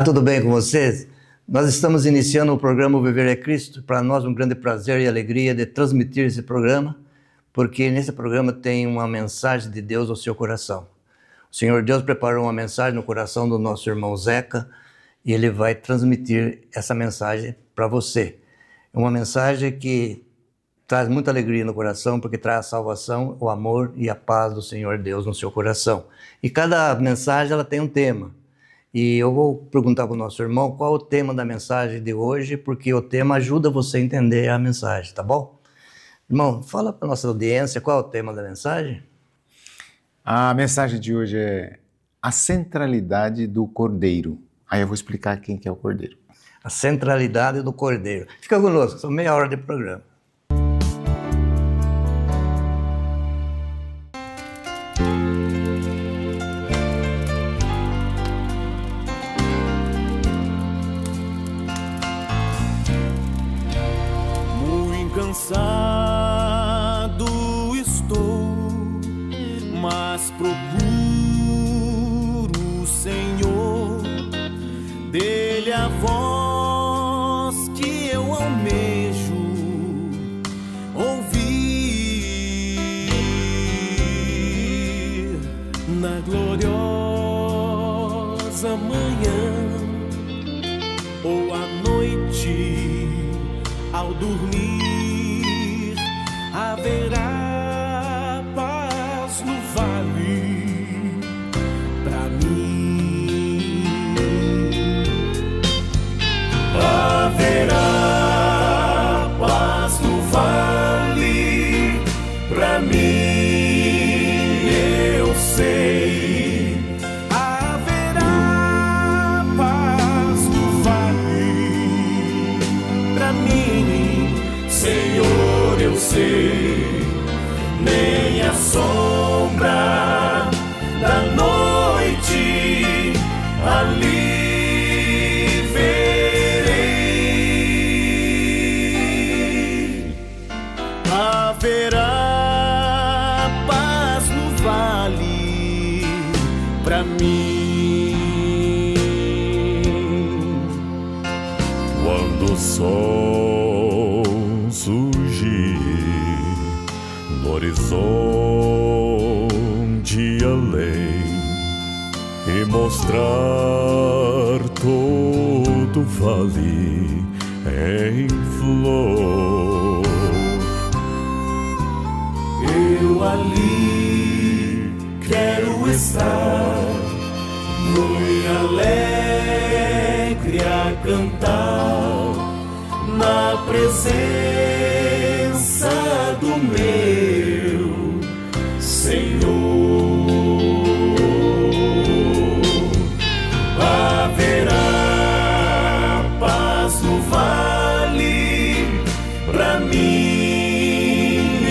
Tudo bem com vocês? Nós estamos iniciando o programa O Viver é Cristo. Para nós um grande prazer e alegria de transmitir esse programa, porque nesse programa tem uma mensagem de Deus ao seu coração. O Senhor Deus preparou uma mensagem no coração do nosso irmão Zeca e ele vai transmitir essa mensagem para você. É uma mensagem que traz muita alegria no coração, porque traz a salvação, o amor e a paz do Senhor Deus no seu coração. E cada mensagem ela tem um tema. E eu vou perguntar para o nosso irmão qual o tema da mensagem de hoje, porque o tema ajuda você a entender a mensagem, tá bom? Irmão, fala para a nossa audiência qual é o tema da mensagem. A mensagem de hoje é a centralidade do Cordeiro. Aí eu vou explicar quem que é o Cordeiro. A centralidade do Cordeiro. Fica conosco, são meia hora de programa. Cansado estou, mas procuro o Senhor, dele a voz que eu almejo ouvir na gloriosa manhã ou à noite ao dormir. Haverá paz no vale pra mim. Haverá paz no vale pra mim, eu sei. Haverá paz no vale pra mim, Senhor, eu sei. Nem a sombra da noite ali verei. Haverá paz no vale pra mim. Quando o sol surgir no horizonte além e mostrar todo o vale em flor, eu ali quero estar, muito alegre a cantar na presença do meu Senhor. Haverá paz no vale pra mim,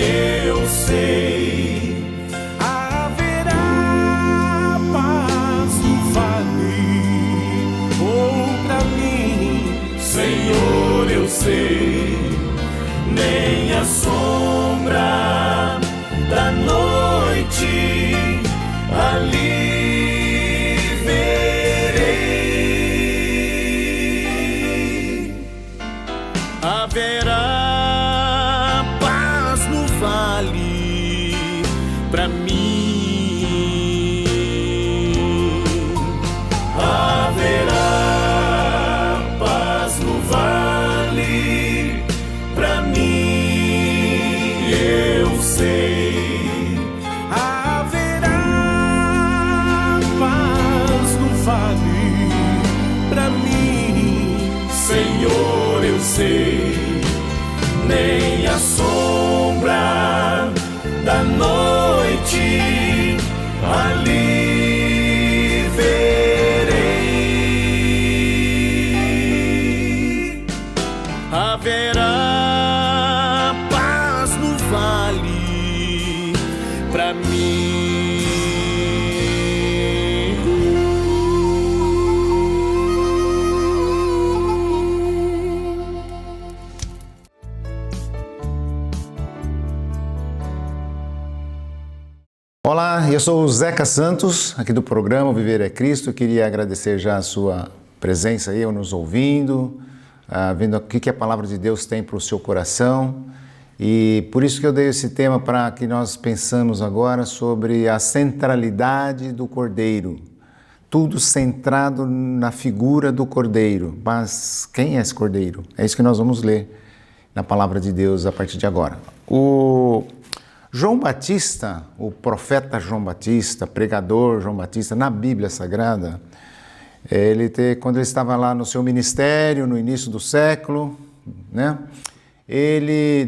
eu sei. Haverá paz no vale ou pra mim, Senhor, eu sei. Nem a sombra da noite ali verei. Haverá paz no vale pra mim. Haverá paz no vale pra mim, eu sei. Haverá paz no vale pra mim, Senhor, eu sei. Nem a sombra da noite ali verei. Haverá paz no vale pra mim. Olá, eu sou o Zeca Santos, aqui do programa Viver é Cristo. Eu queria agradecer já a sua presença aí, ou nos ouvindo, vendo o que a palavra de Deus tem para o seu coração. E por isso que eu dei esse tema para que nós pensamos agora sobre a centralidade do Cordeiro. Tudo centrado na figura do Cordeiro. Mas quem é esse Cordeiro? É isso que nós vamos ler na palavra de Deus a partir de agora. O João Batista, o profeta João Batista, pregador João Batista, na Bíblia Sagrada, quando ele estava lá no seu ministério, no início do século, né?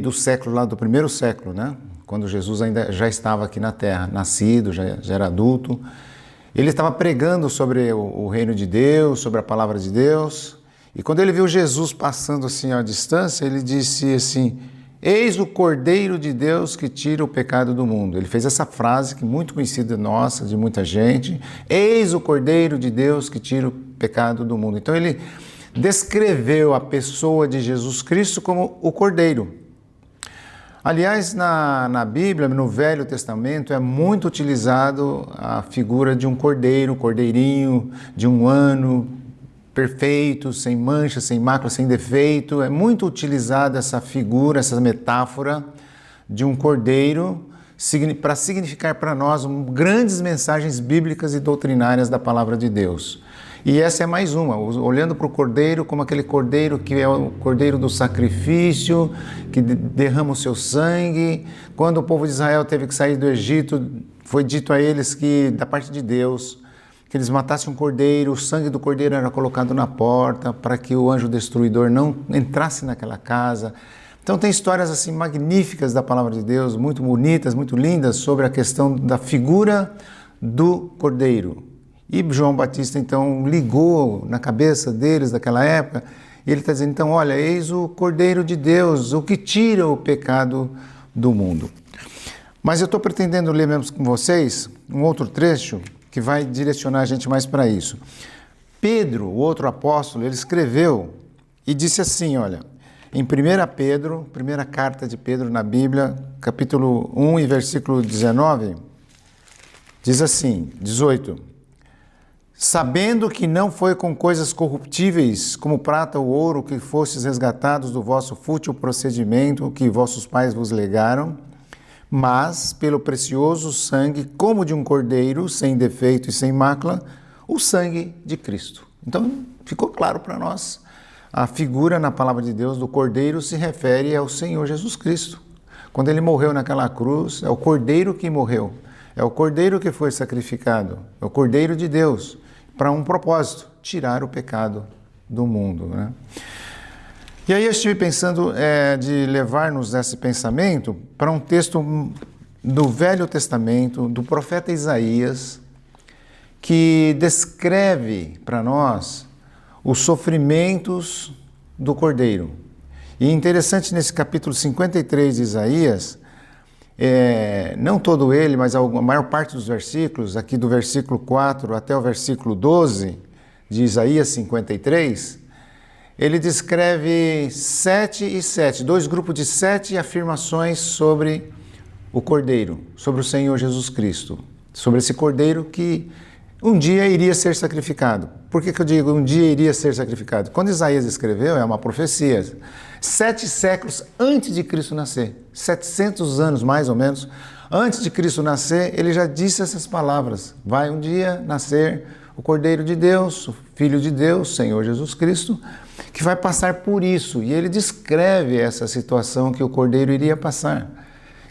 Do século lá do primeiro século, né? Quando Jesus ainda já estava aqui na terra, nascido, já era adulto, ele estava pregando sobre o reino de Deus, sobre a palavra de Deus, e quando ele viu Jesus passando assim à distância, ele disse assim: eis o Cordeiro de Deus que tira o pecado do mundo. Ele fez essa frase que é muito conhecida nossa, de muita gente: eis o Cordeiro de Deus que tira o pecado do mundo. Então ele descreveu a pessoa de Jesus Cristo como o Cordeiro. Aliás, na Bíblia, no Velho Testamento, é muito utilizado a figura de um cordeiro, cordeirinho, de 1 ano, perfeito, sem mancha, sem mácula, sem defeito. É muito utilizada essa figura, essa metáfora de um cordeiro para significar para nós grandes mensagens bíblicas e doutrinárias da palavra de Deus. E essa é mais uma, olhando para o cordeiro como aquele cordeiro que é o cordeiro do sacrifício, que derrama o seu sangue. Quando o povo de Israel teve que sair do Egito, foi dito a eles que, da parte de Deus, que eles matassem um cordeiro, o sangue do cordeiro era colocado na porta para que o anjo destruidor não entrasse naquela casa. Então tem histórias assim magníficas da palavra de Deus, muito bonitas, muito lindas, sobre a questão da figura do cordeiro. E João Batista então ligou na cabeça deles daquela época, e ele está dizendo, então, olha, eis o Cordeiro de Deus, o que tira o pecado do mundo. Mas eu estou pretendendo ler mesmo com vocês um outro trecho que vai direcionar a gente mais para isso. Pedro, o outro apóstolo, ele escreveu e disse assim, olha, em 1 Pedro, primeira carta de Pedro na Bíblia, capítulo 1 e versículo 19, diz assim, 18, sabendo que não foi com coisas corruptíveis, como prata ou ouro, que fostes resgatados do vosso fútil procedimento que vossos pais vos legaram, mas pelo precioso sangue, como de um cordeiro, sem defeito e sem mácula, o sangue de Cristo. Então, ficou claro para nós, a figura na palavra de Deus do cordeiro se refere ao Senhor Jesus Cristo. Quando ele morreu naquela cruz, é o cordeiro que morreu, é o cordeiro que foi sacrificado, é o cordeiro de Deus, para um propósito, tirar o pecado do mundo, né? E aí eu estive pensando de levar-nos esse pensamento para um texto do Velho Testamento, do profeta Isaías, que descreve para nós os sofrimentos do Cordeiro. E interessante, nesse capítulo 53 de Isaías, não todo ele, mas a maior parte dos versículos, aqui do versículo 4 até o versículo 12 de Isaías 53, ele descreve 7 e 7, 2 grupos de 7 afirmações sobre o Cordeiro, sobre o Senhor Jesus Cristo, sobre esse Cordeiro que um dia iria ser sacrificado. Por que eu digo um dia iria ser sacrificado? Quando Isaías escreveu, é uma profecia, 7 séculos antes de Cristo nascer, 700 anos mais ou menos, antes de Cristo nascer, ele já disse essas palavras, vai um dia nascer o Cordeiro de Deus, o Filho de Deus, Senhor Jesus Cristo, que vai passar por isso, e ele descreve essa situação que o Cordeiro iria passar,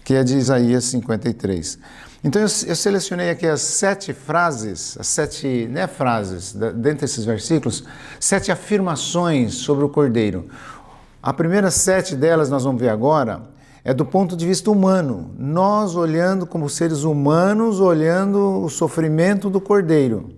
que é de Isaías 53. Então eu selecionei aqui as 7 frases, as 7 dentro desses versículos, 7 afirmações sobre o Cordeiro. A primeira 7 delas nós vamos ver agora, é do ponto de vista humano, nós olhando como seres humanos, olhando o sofrimento do Cordeiro.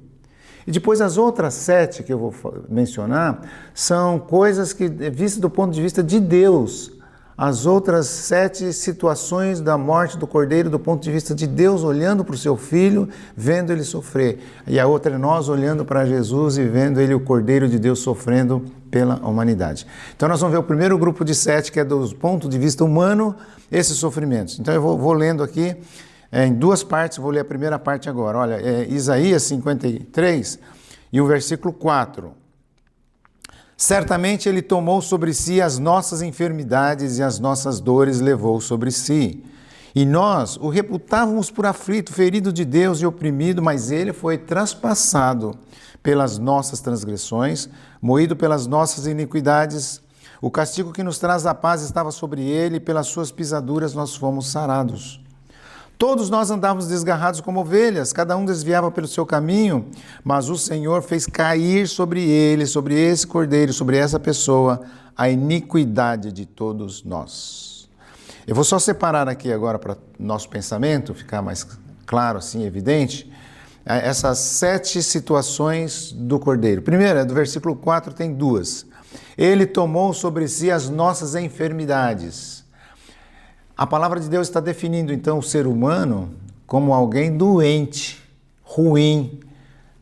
E depois as outras 7 que eu vou mencionar, são coisas que, vistas do ponto de vista de Deus, as outras 7 situações da morte do Cordeiro do ponto de vista de Deus, olhando para o seu Filho, vendo ele sofrer. E a outra é nós olhando para Jesus e vendo ele, o Cordeiro de Deus, sofrendo pela humanidade. Então nós vamos ver o primeiro grupo de 7, que é do ponto de vista humano, esses sofrimentos. Então eu vou lendo aqui em 2 partes, vou ler a primeira parte agora. Olha, Isaías 53 e o versículo 4. Certamente Ele tomou sobre si as nossas enfermidades e as nossas dores levou sobre si. E nós o reputávamos por aflito, ferido de Deus e oprimido, mas Ele foi traspassado pelas nossas transgressões, moído pelas nossas iniquidades. O castigo que nos traz a paz estava sobre Ele, e pelas suas pisaduras nós fomos sarados. Todos nós andávamos desgarrados como ovelhas, cada um desviava pelo seu caminho, mas o Senhor fez cair sobre ele, sobre esse cordeiro, sobre essa pessoa, a iniquidade de todos nós. Eu vou só separar aqui agora para nosso pensamento, ficar mais claro, assim, evidente, essas 7 situações do cordeiro. Primeira, do versículo 4, tem 2. Ele tomou sobre si as nossas enfermidades. A palavra de Deus está definindo, então, o ser humano como alguém doente, ruim,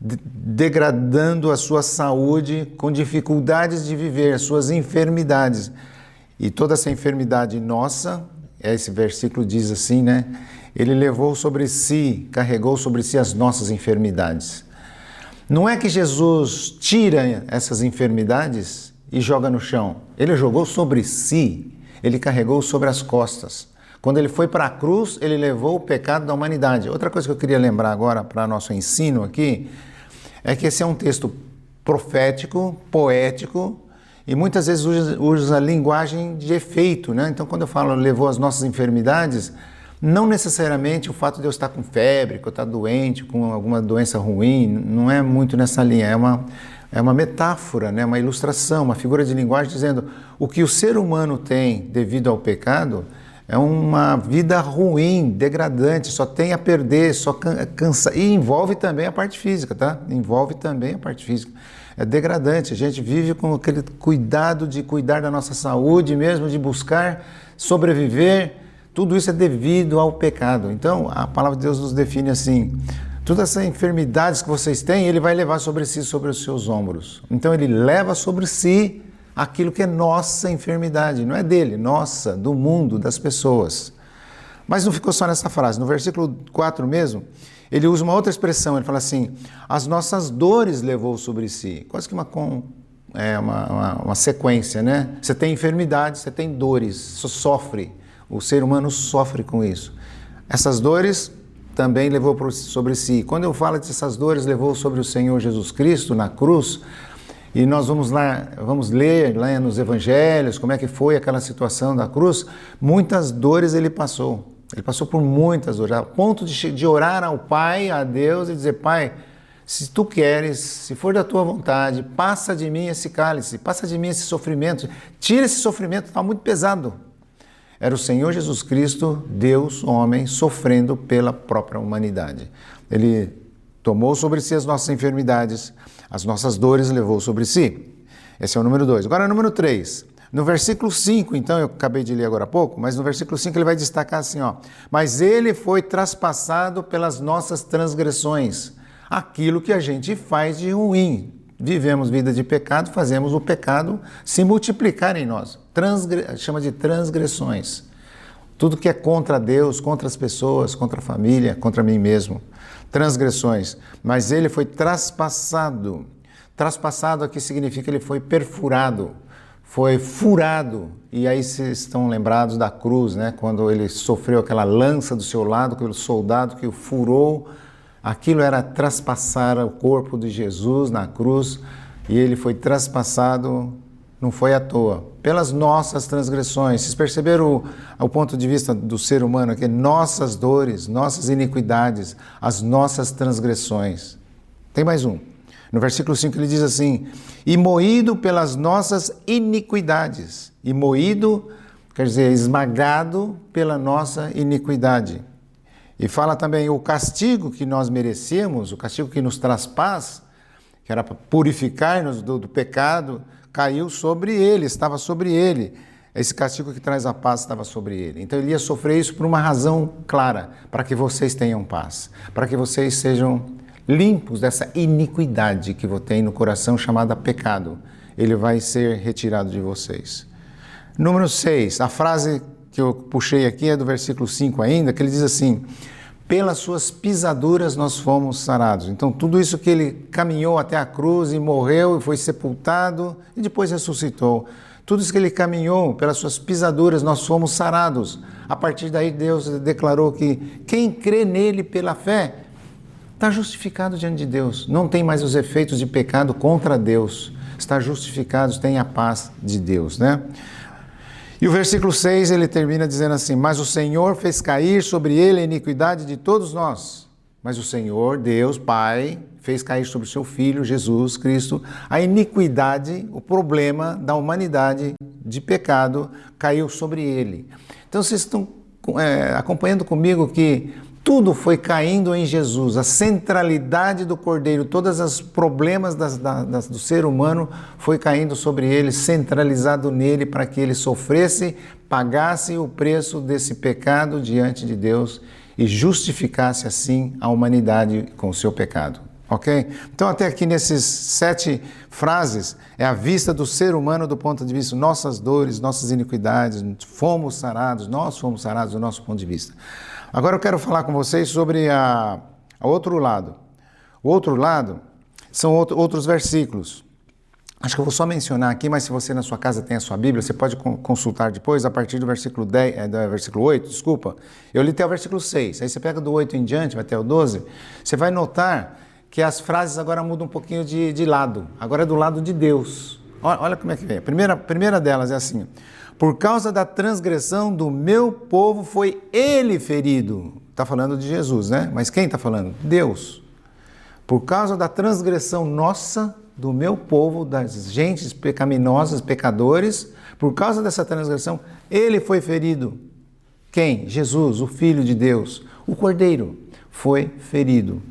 degradando a sua saúde, com dificuldades de viver, as suas enfermidades. E toda essa enfermidade nossa, esse versículo diz assim, né? Ele levou sobre si, carregou sobre si as nossas enfermidades. Não é que Jesus tira essas enfermidades e joga no chão. Ele jogou sobre si, ele carregou sobre as costas. Quando ele foi para a cruz, ele levou o pecado da humanidade. Outra coisa que eu queria lembrar agora para nosso ensino aqui, é que esse é um texto profético, poético, e muitas vezes usa a linguagem de efeito, né? Então, quando eu falo levou as nossas enfermidades, não necessariamente o fato de eu estar com febre, que eu estar doente, com alguma doença ruim, não é muito nessa linha, é uma metáfora, né? Uma ilustração, uma figura de linguagem dizendo o que o ser humano tem devido ao pecado é uma vida ruim, degradante, só tem a perder, só cansa, e envolve também a parte física, tá? Envolve também a parte física. É degradante, a gente vive com aquele cuidado de cuidar da nossa saúde mesmo, de buscar sobreviver, tudo isso é devido ao pecado. Então, a palavra de Deus nos define assim, todas essas enfermidades que vocês têm, Ele vai levar sobre si, sobre os seus ombros. Então, Ele leva sobre si aquilo que é nossa enfermidade, não é dele, nossa, do mundo, das pessoas. Mas não ficou só nessa frase, no versículo 4 mesmo, ele usa uma outra expressão, ele fala assim, as nossas dores levou sobre si, quase que uma sequência, né? Você tem enfermidade, você tem dores, você sofre, o ser humano sofre com isso. Essas dores também levou sobre si. Quando eu falo dessas dores, levou sobre o Senhor Jesus Cristo na cruz, e nós vamos ler lá nos evangelhos como é que foi aquela situação da cruz, muitas dores ele passou. Ele passou por muitas dores, a ponto de orar ao Pai, a Deus, e dizer, Pai, se Tu queres, se for da Tua vontade, passa de mim esse cálice, passa de mim esse sofrimento, tira esse sofrimento, está muito pesado. Era o Senhor Jesus Cristo, Deus, homem, sofrendo pela própria humanidade. Ele tomou sobre si as nossas enfermidades, as nossas dores levou sobre si. Esse é o número 2. Agora, número 3. No versículo 5, então, eu acabei de ler agora há pouco, mas no versículo 5 ele vai destacar assim, ó, mas ele foi traspassado pelas nossas transgressões, aquilo que a gente faz de ruim. Vivemos vida de pecado, fazemos o pecado se multiplicar em nós. Chama de transgressões. Tudo que é contra Deus, contra as pessoas, contra a família, contra mim mesmo. Transgressões. Mas ele foi traspassado. Traspassado aqui significa ele foi perfurado. Foi furado, e aí vocês estão lembrados da cruz, né? Quando ele sofreu aquela lança do seu lado, aquele soldado que o furou, aquilo era traspassar o corpo de Jesus na cruz, e ele foi traspassado, não foi à toa, pelas nossas transgressões. Vocês perceberam o ponto de vista do ser humano aqui? Nossas dores, nossas iniquidades, as nossas transgressões. Tem mais um. No versículo 5 ele diz assim, e moído pelas nossas iniquidades. E moído, quer dizer, esmagado pela nossa iniquidade. E fala também o castigo que nós merecemos, o castigo que nos traz paz, que era para purificar-nos do pecado, caiu sobre ele, estava sobre ele. Esse castigo que traz a paz estava sobre ele. Então ele ia sofrer isso por uma razão clara, para que vocês tenham paz, para que vocês sejam limpos dessa iniquidade que tem no coração chamada pecado. Ele vai ser retirado de vocês. Número 6, a frase que eu puxei aqui é do versículo 5 ainda, que ele diz assim, pelas suas pisaduras nós fomos sarados. Então, tudo isso que ele caminhou até a cruz e morreu e foi sepultado e depois ressuscitou. Tudo isso que ele caminhou pelas suas pisaduras, nós fomos sarados. A partir daí, Deus declarou que quem crê nele pela fé está justificado diante de Deus. Não tem mais os efeitos de pecado contra Deus. Está justificado, tem a paz de Deus, né? E o versículo 6, ele termina dizendo assim: mas o Senhor fez cair sobre ele a iniquidade de todos nós. Mas o Senhor, Deus, Pai, fez cair sobre o seu Filho, Jesus Cristo, a iniquidade, o problema da humanidade de pecado caiu sobre ele. Então vocês estão acompanhando comigo que tudo foi caindo em Jesus, a centralidade do Cordeiro, todos os problemas do ser humano foi caindo sobre ele, centralizado nele para que ele sofresse, pagasse o preço desse pecado diante de Deus e justificasse assim a humanidade com o seu pecado. Ok? Então até aqui nesses 7 frases é a vista do ser humano do ponto de vista nossas dores, nossas iniquidades, fomos sarados, nós fomos sarados do nosso ponto de vista. Agora eu quero falar com vocês sobre a outro lado. O outro lado são outros versículos. Acho que eu vou só mencionar aqui, mas se você na sua casa tem a sua Bíblia, você pode consultar depois, a partir do versículo 8, desculpa. Eu li até o versículo 6, aí você pega do 8 em diante, vai até o 12, você vai notar que as frases agora mudam um pouquinho de lado. Agora é do lado de Deus. Olha como é que vem. A primeira delas é assim: por causa da transgressão do meu povo foi ele ferido. Está falando de Jesus, né? Mas quem está falando? Deus. Por causa da transgressão nossa, do meu povo, das gentes pecaminosas, pecadores, por causa dessa transgressão, ele foi ferido. Quem? Jesus, o Filho de Deus. O Cordeiro foi ferido.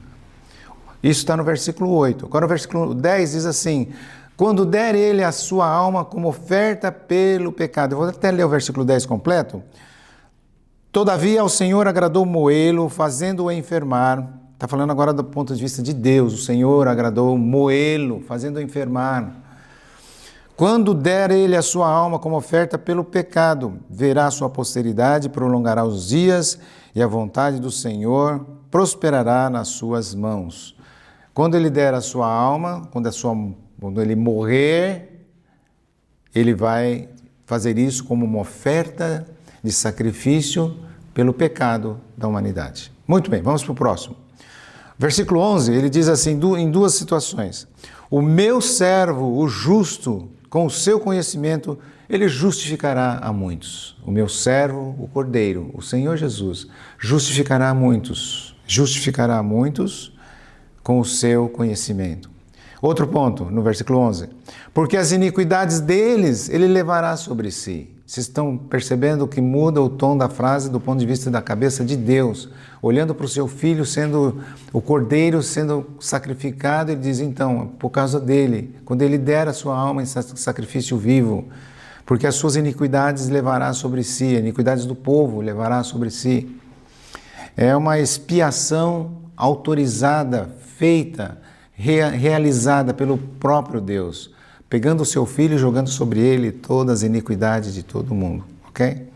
Isso está no versículo 8. Agora o versículo 10 diz assim: quando der ele a sua alma como oferta pelo pecado. Eu vou até ler o versículo 10 completo. Todavia ao Senhor agradou moê-lo, fazendo-o enfermar. Está falando agora do ponto de vista de Deus. O Senhor agradou moê-lo, fazendo-o enfermar. Quando der ele a sua alma como oferta pelo pecado, verá a sua posteridade, prolongará os dias, e a vontade do Senhor prosperará nas suas mãos. Quando ele der a sua alma, quando ele morrer, ele vai fazer isso como uma oferta de sacrifício pelo pecado da humanidade. Muito bem, vamos para o próximo. Versículo 11, ele diz assim, em 2 situações: o meu servo, o justo, com o seu conhecimento, ele justificará a muitos. O meu servo, o Cordeiro, o Senhor Jesus, justificará a muitos com o seu conhecimento. Outro ponto, no versículo 11. Porque as iniquidades deles ele levará sobre si. Vocês estão percebendo que muda o tom da frase do ponto de vista da cabeça de Deus. Olhando para o seu filho, sendo o cordeiro, sendo sacrificado, ele diz, então, por causa dele, quando ele der a sua alma em sacrifício vivo, porque as suas iniquidades levará sobre si, as iniquidades do povo levará sobre si. É uma expiação autorizada, feita, realizada pelo próprio Deus, pegando o seu filho e jogando sobre ele todas as iniquidades de todo mundo, ok?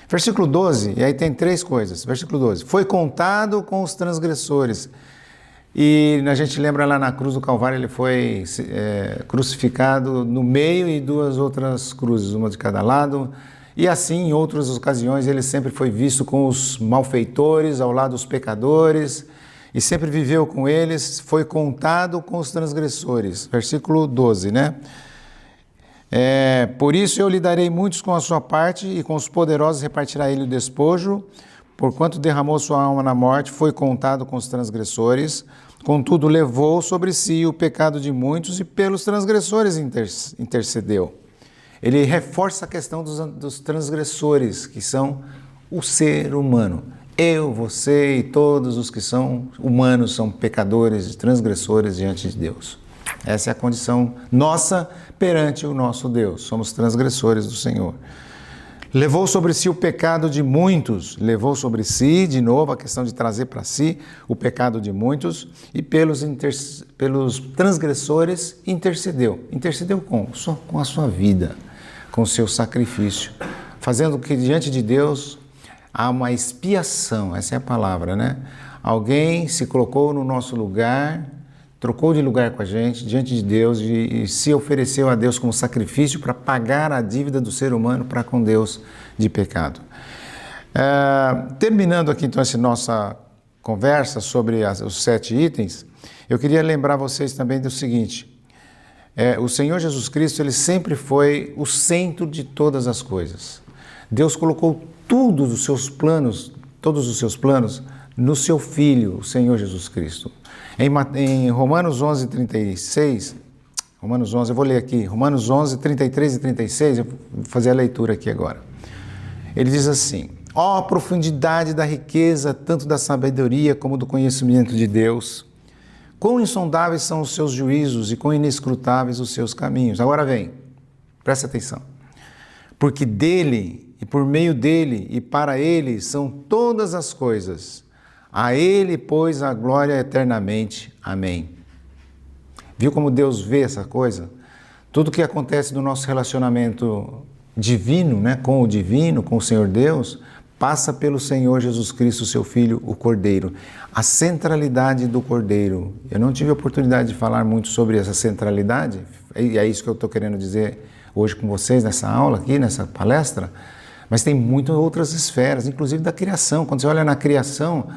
Versículo 12, e aí tem 3 coisas. Versículo 12, foi contado com os transgressores. E a gente lembra lá na cruz do Calvário, ele foi crucificado no meio e 2 outras cruzes, uma de cada lado. E assim, em outras ocasiões, ele sempre foi visto com os malfeitores, ao lado dos pecadores, e sempre viveu com eles, foi contado com os transgressores. Versículo 12, né? Por isso eu lhe darei muitos com a sua parte, e com os poderosos repartirá ele o despojo, porquanto derramou sua alma na morte, foi contado com os transgressores, contudo levou sobre si o pecado de muitos, e pelos transgressores intercedeu. Ele reforça a questão dos transgressores, que são o ser humano. Eu, você e todos os que são humanos são pecadores e transgressores diante de Deus. Essa é a condição nossa perante o nosso Deus. Somos transgressores do Senhor. Levou sobre si o pecado de muitos, levou sobre si, de novo, a questão de trazer para si o pecado de muitos, e pelos transgressores intercedeu. Intercedeu como? Só com a sua vida, com o seu sacrifício, fazendo que diante de Deus Há uma expiação, essa é a palavra, né? Alguém se colocou no nosso lugar, trocou de lugar com a gente, diante de Deus, e se ofereceu a Deus como sacrifício para pagar a dívida do ser humano para com Deus de pecado. Terminando aqui então essa nossa conversa sobre os 7 itens, eu queria lembrar vocês também do seguinte: o Senhor Jesus Cristo, ele sempre foi o centro de todas as coisas. Deus colocou todos os seus planos no seu Filho, o Senhor Jesus Cristo. Em Romanos 11:36, eu vou ler aqui, Romanos 11:33 e 36, eu vou fazer a leitura aqui agora. Ele diz assim: ó, a profundidade da riqueza, tanto da sabedoria como do conhecimento de Deus. Quão insondáveis são os seus juízos e quão inescrutáveis os seus caminhos. Agora vem, presta atenção. Porque dele, e por meio dele, e para ele são todas as coisas. A ele, pois, a glória eternamente. Amém. Viu como Deus vê essa coisa? Tudo que acontece no nosso relacionamento divino, né, com o divino, com o Senhor Deus, passa pelo Senhor Jesus Cristo, seu Filho, o Cordeiro. A centralidade do Cordeiro. Eu não tive a oportunidade de falar muito sobre essa centralidade, e é isso que eu estou querendo dizer hoje com vocês, nessa aula aqui, nessa palestra, mas tem muitas outras esferas, inclusive da criação. Quando você olha na criação,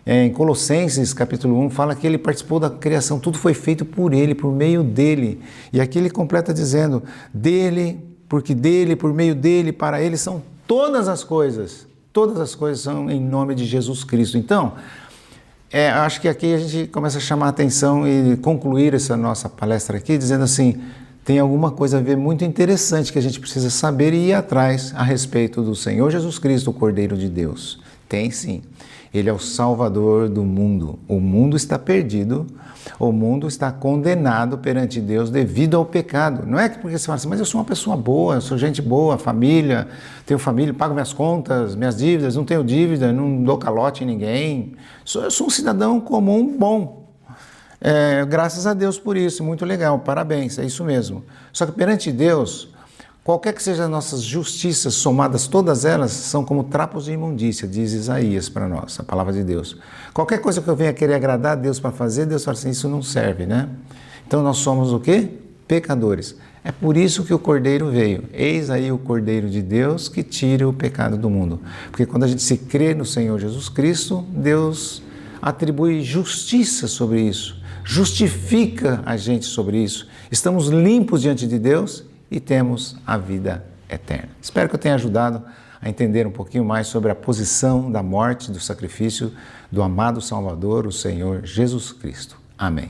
em Colossenses capítulo 1, fala que ele participou da criação, tudo foi feito por ele, por meio dele. E aqui ele completa dizendo, dele, porque dele, por meio dele, para ele são todas as coisas são em nome de Jesus Cristo. Então, acho que aqui a gente começa a chamar a atenção e concluir essa nossa palestra aqui, dizendo assim, tem alguma coisa a ver muito interessante que a gente precisa saber e ir atrás a respeito do Senhor Jesus Cristo, o Cordeiro de Deus. Tem sim. Ele é o Salvador do mundo. O mundo está perdido, o mundo está condenado perante Deus devido ao pecado. Não é porque você fala assim, mas eu sou uma pessoa boa, eu sou gente boa, tenho família, pago minhas contas, minhas dívidas, não tenho dívida, não dou calote em ninguém. Eu sou um cidadão comum bom. Graças a Deus por isso, muito legal, parabéns, é isso mesmo. Só que perante Deus, qualquer que sejam as nossas justiças somadas, todas elas são como trapos de imundícia, diz Isaías para nós, a palavra de Deus. Qualquer coisa que eu venha querer agradar a Deus para fazer, Deus fala assim, isso não serve, né? Então nós somos o quê? Pecadores. É por isso que o Cordeiro veio. Eis aí o Cordeiro de Deus que tira o pecado do mundo. Porque quando a gente se crê no Senhor Jesus Cristo, Deus atribui justiça sobre isso, justifica a gente sobre isso. Estamos limpos diante de Deus e temos a vida eterna. Espero que eu tenha ajudado a entender um pouquinho mais sobre a posição da morte, do sacrifício do amado Salvador, o Senhor Jesus Cristo. Amém.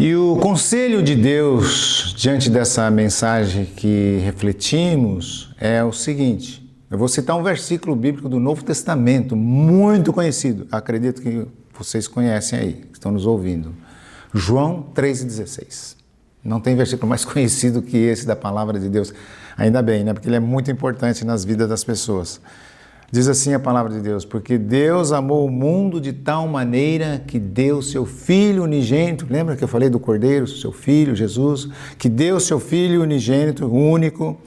E o conselho de Deus diante dessa mensagem que refletimos é o seguinte. Eu vou citar um versículo bíblico do Novo Testamento, muito conhecido. Acredito que vocês conhecem aí, que estão nos ouvindo. João 3,16. Não tem versículo mais conhecido que esse da palavra de Deus. Ainda bem, né? Porque ele é muito importante nas vidas das pessoas. Diz assim a palavra de Deus, porque Deus amou o mundo de tal maneira que deu seu Filho unigênito, lembra que eu falei do Cordeiro, seu Filho, Jesus, que deu seu Filho unigênito, único,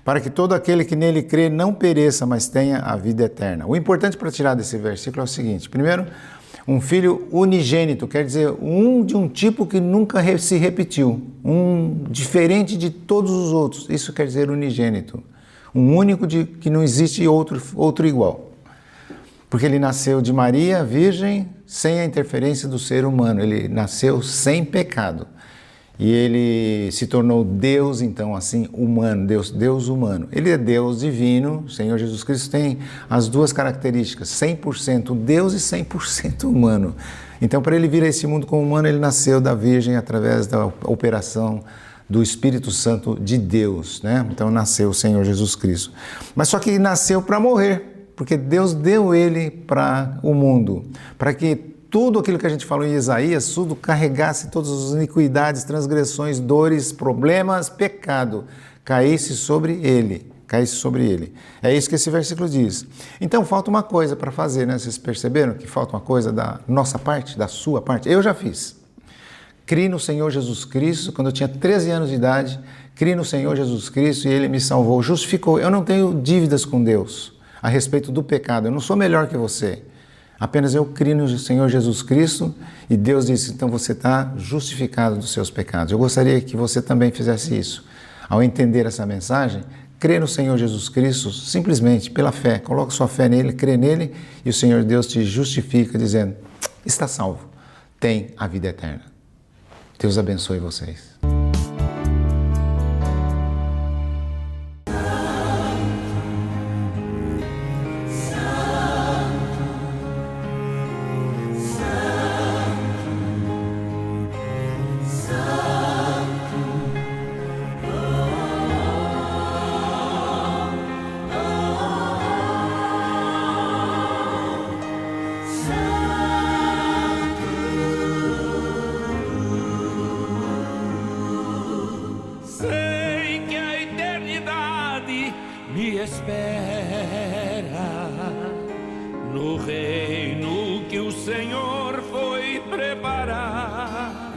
para que todo aquele que nele crê não pereça, mas tenha a vida eterna. O importante para tirar desse versículo é o seguinte, primeiro, um filho unigênito, quer dizer, de um tipo que nunca se repetiu, diferente de todos os outros, isso quer dizer unigênito. Um único que não existe outro igual. Porque ele nasceu de Maria, virgem, sem a interferência do ser humano. Ele nasceu sem pecado. E ele se tornou Deus, então, assim, humano, Deus humano. Ele é Deus divino, o Senhor Jesus Cristo tem as duas características, 100% Deus e 100% humano. Então, para ele vir a esse mundo como humano, ele nasceu da virgem através da operação do Espírito Santo de Deus, né? Então nasceu o Senhor Jesus Cristo. Mas só que ele nasceu para morrer, porque Deus deu ele para o mundo, para que tudo aquilo que a gente falou em Isaías, tudo carregasse todas as iniquidades, transgressões, dores, problemas, pecado, caísse sobre ele. É isso que esse versículo diz. Então falta uma coisa para fazer, né? Vocês perceberam que falta uma coisa da nossa parte, da sua parte? Eu já fiz. criei no Senhor Jesus Cristo, quando eu tinha 13 anos de idade, criei no Senhor Jesus Cristo e Ele me salvou, justificou. Eu não tenho dívidas com Deus a respeito do pecado, eu não sou melhor que você. Apenas eu criei no Senhor Jesus Cristo e Deus disse, então você está justificado dos seus pecados. Eu gostaria que você também fizesse isso. Ao entender essa mensagem, crê no Senhor Jesus Cristo simplesmente pela fé. Coloque sua fé nele, crê nele e o Senhor Deus te justifica dizendo, está salvo, tem a vida eterna. Deus abençoe vocês. Me espera no reino que o Senhor foi preparar.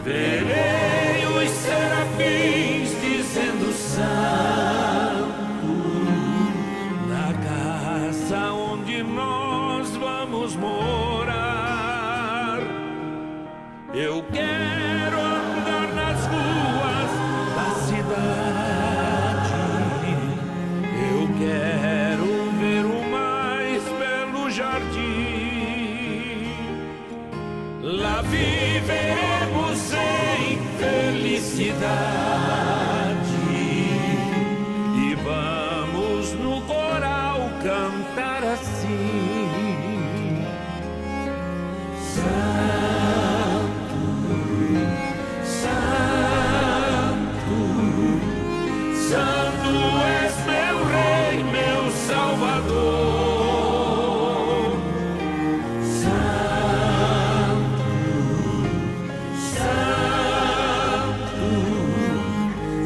Verei os serafins dizendo santo na casa onde nós vamos morar. Eu quero andar nas ruas da cidade. Quero ver o mais belo jardim. Lá viveremos em felicidade e vamos no coral cantar assim. Santo, Santo, Santo és meu Rei, meu Salvador. Santo, Santo,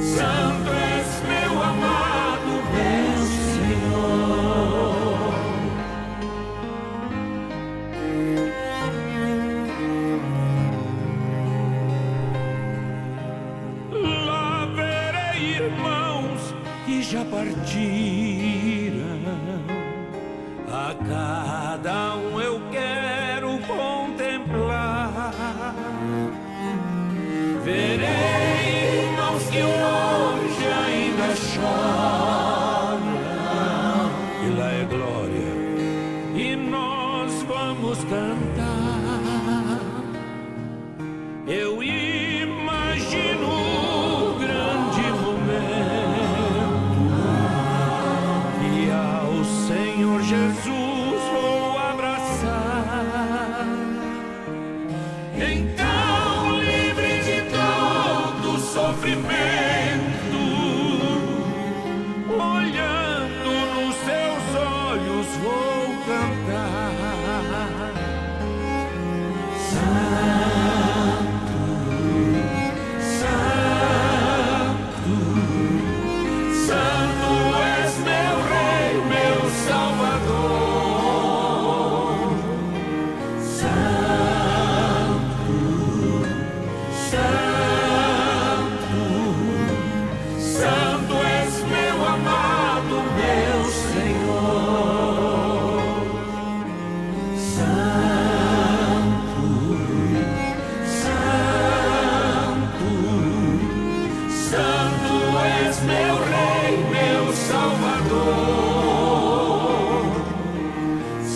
Santo és meu amado, meu Senhor. Lá verei irmãos que já partiram, a cada um eu quero contemplar. Verei irmãos que hoje ainda choram, e lá é glória, e nós vamos cantar. Eu imagino o grande momento e ao Senhor Jesus vou abraçar. Então, livre de todo sofrimento, olhando nos seus olhos vou cantar. Santo, Santo, Santo és meu Rei, meu Salvador. Santo, Santo, Santo és meu amado, meu Senhor. Santo, Santo, Santo és meu Rei, meu Salvador.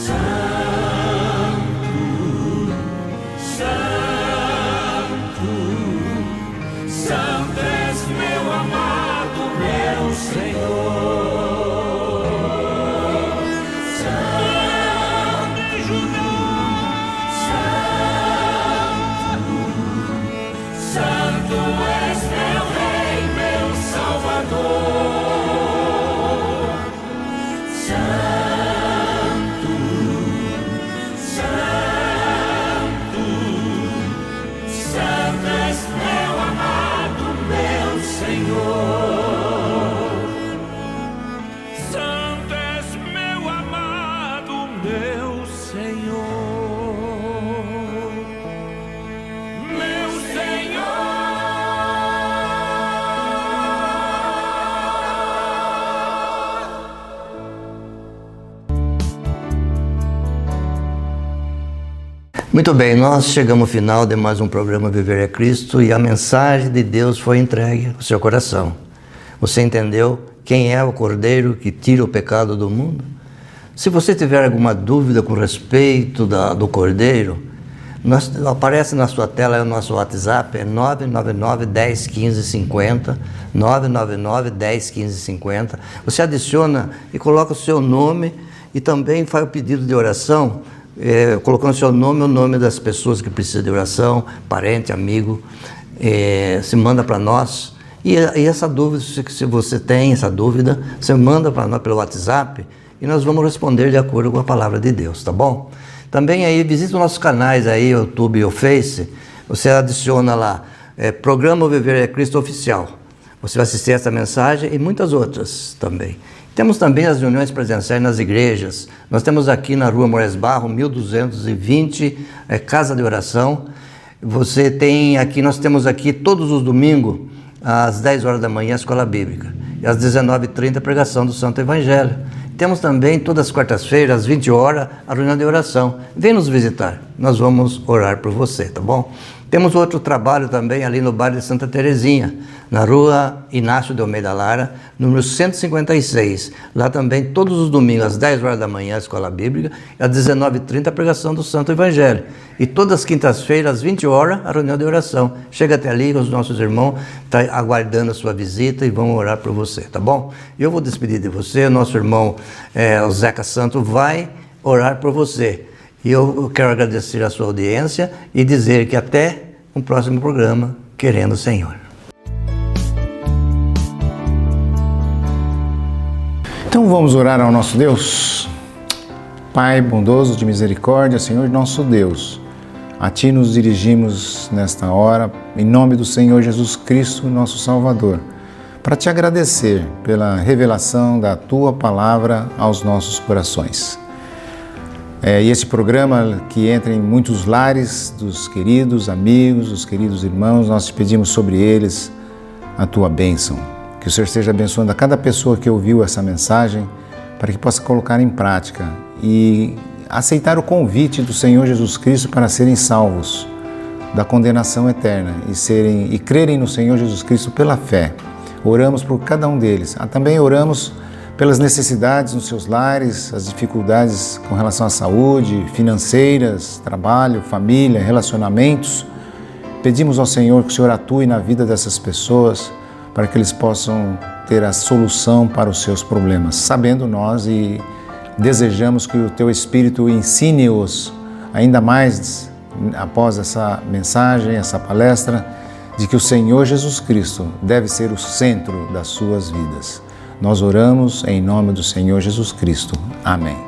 Santo, Santo, Santo és meu amado, meu Senhor. Santo, me ajuda. Santo, Santo és meu Rei, meu Salvador. Santo, Santo, Santo és meu amado, meu Senhor. Santo és meu amado, meu Senhor. Muito bem, nós chegamos ao final de mais um programa Viver é Cristo e a mensagem de Deus foi entregue ao seu coração. Você entendeu quem é o Cordeiro que tira o pecado do mundo? Se você tiver alguma dúvida com respeito do Cordeiro, aparece na sua tela o nosso WhatsApp, é 999 10 15 50, 999 10 15 50. Você adiciona e coloca o seu nome e também faz o pedido de oração, colocando o seu nome e o nome das pessoas que precisam de oração, parente, amigo, se manda para nós. E essa dúvida, se você tem essa dúvida, você manda para nós pelo WhatsApp e nós vamos responder de acordo com a palavra de Deus, tá bom? Também aí, visita os nossos canais aí, YouTube e o Face, você adiciona lá, Programa Viver é Cristo Oficial. Você vai assistir essa mensagem e muitas outras também. Temos também as reuniões presenciais nas igrejas. Nós temos aqui na Rua Moraes Barro, 1220, Casa de Oração. Nós temos aqui todos os domingos, às 10 horas da manhã, a Escola Bíblica. E às 19h30, a pregação do Santo Evangelho. Temos também, todas as quartas-feiras, às 20 horas, a reunião de oração. Vem nos visitar, nós vamos orar por você, tá bom? Temos outro trabalho também ali no bairro de Santa Terezinha, na Rua Inácio de Almeida Lara, número 156. Lá também, todos os domingos, às 10 horas da manhã, a Escola Bíblica, e às 19h30, a pregação do Santo Evangelho. E todas as quintas-feiras, às 20 horas, a reunião de oração. Chega até ali, os nossos irmãos estão aguardando a sua visita e vão orar por você, tá bom? Eu vou despedir de você, o nosso irmão o Zeca Santo vai orar por você. E eu quero agradecer a sua audiência e dizer que até um próximo programa, querendo o Senhor. Então vamos orar ao nosso Deus. Pai bondoso de misericórdia, Senhor nosso Deus, a Ti nos dirigimos nesta hora, em nome do Senhor Jesus Cristo, nosso Salvador, para Te agradecer pela revelação da Tua Palavra aos nossos corações. E esse programa que entra em muitos lares dos queridos amigos, dos queridos irmãos, nós te pedimos sobre eles a Tua bênção. Que o Senhor esteja abençoando a cada pessoa que ouviu essa mensagem, para que possa colocar em prática e aceitar o convite do Senhor Jesus Cristo para serem salvos da condenação eterna e crerem no Senhor Jesus Cristo pela fé. Oramos por cada um deles. Também oramos pelas necessidades nos seus lares, as dificuldades com relação à saúde, financeiras, trabalho, família, relacionamentos. Pedimos ao Senhor que o Senhor atue na vida dessas pessoas para que eles possam ter a solução para os seus problemas. Sabendo nós e desejamos que o Teu Espírito ensine-os ainda mais após essa mensagem, essa palestra, de que o Senhor Jesus Cristo deve ser o centro das suas vidas. Nós oramos em nome do Senhor Jesus Cristo. Amém.